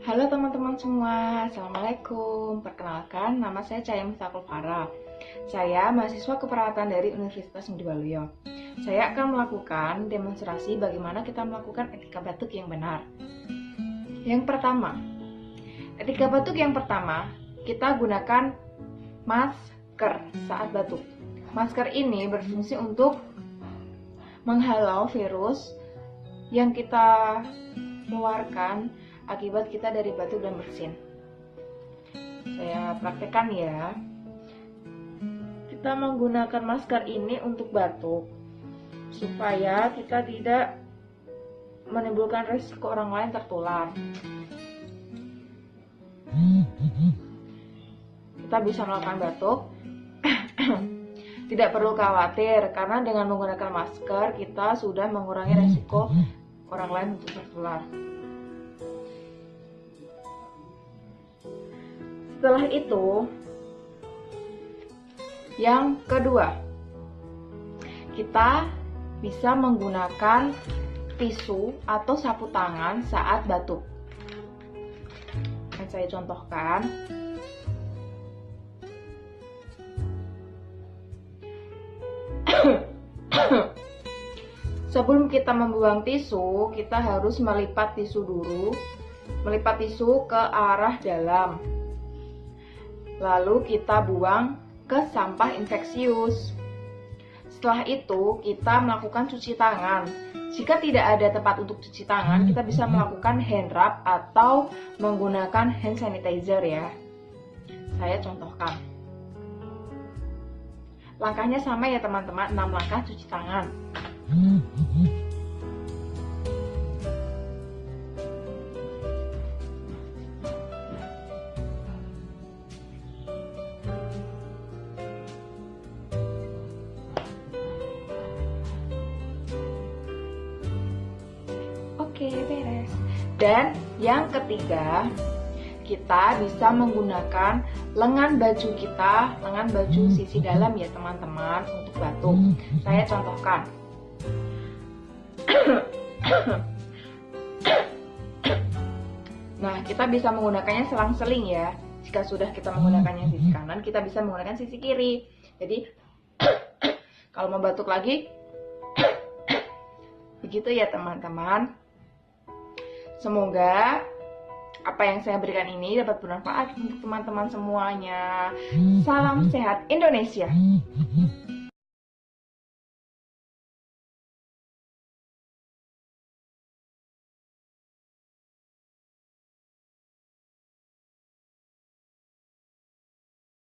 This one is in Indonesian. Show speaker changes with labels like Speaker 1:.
Speaker 1: Halo teman-teman semua, Assalamualaikum. Perkenalkan, nama saya Cahaya Miftakul Farah. Saya mahasiswa keperawatan dari Universitas Ngudi Waluyo. Saya akan melakukan demonstrasi bagaimana kita melakukan etika batuk yang benar. Yang pertama, etika batuk yang pertama, kita gunakan masker saat batuk. Masker ini berfungsi untuk menghalau virus yang kita keluarkan akibat kita dari batuk dan bersin. Saya praktekkan ya. Kita menggunakan masker ini untuk batuk supaya kita tidak menimbulkan risiko orang lain tertular. Kita bisa melakukan batuk. Tidak perlu khawatir karena dengan menggunakan masker kita sudah mengurangi risiko orang lain untuk tertular. Setelah itu, yang kedua, kita bisa menggunakan tisu atau sapu tangan saat batuk. Akan saya contohkan. Sebelum kita membuang tisu, kita harus melipat tisu dulu, melipat tisu ke arah dalam. Lalu kita buang ke sampah infeksius. Setelah itu kita melakukan cuci tangan. Jika tidak ada tempat untuk cuci tangan, kita bisa melakukan hand rub atau menggunakan hand sanitizer ya. Saya contohkan. Langkahnya sama ya teman-teman, 6 langkah cuci tangan. Oke, beres. Dan yang ketiga, kita bisa menggunakan lengan baju kita, lengan baju sisi dalam ya teman-teman untuk batuk. Saya contohkan. Nah, kita bisa menggunakannya selang-seling ya. Jika sudah kita menggunakannya sisi kanan, kita bisa menggunakan sisi kiri. Jadi, kalau mau batuk lagi, begitu ya teman-teman. Semoga apa yang saya berikan ini dapat bermanfaat untuk teman-teman semuanya. Salam sehat Indonesia.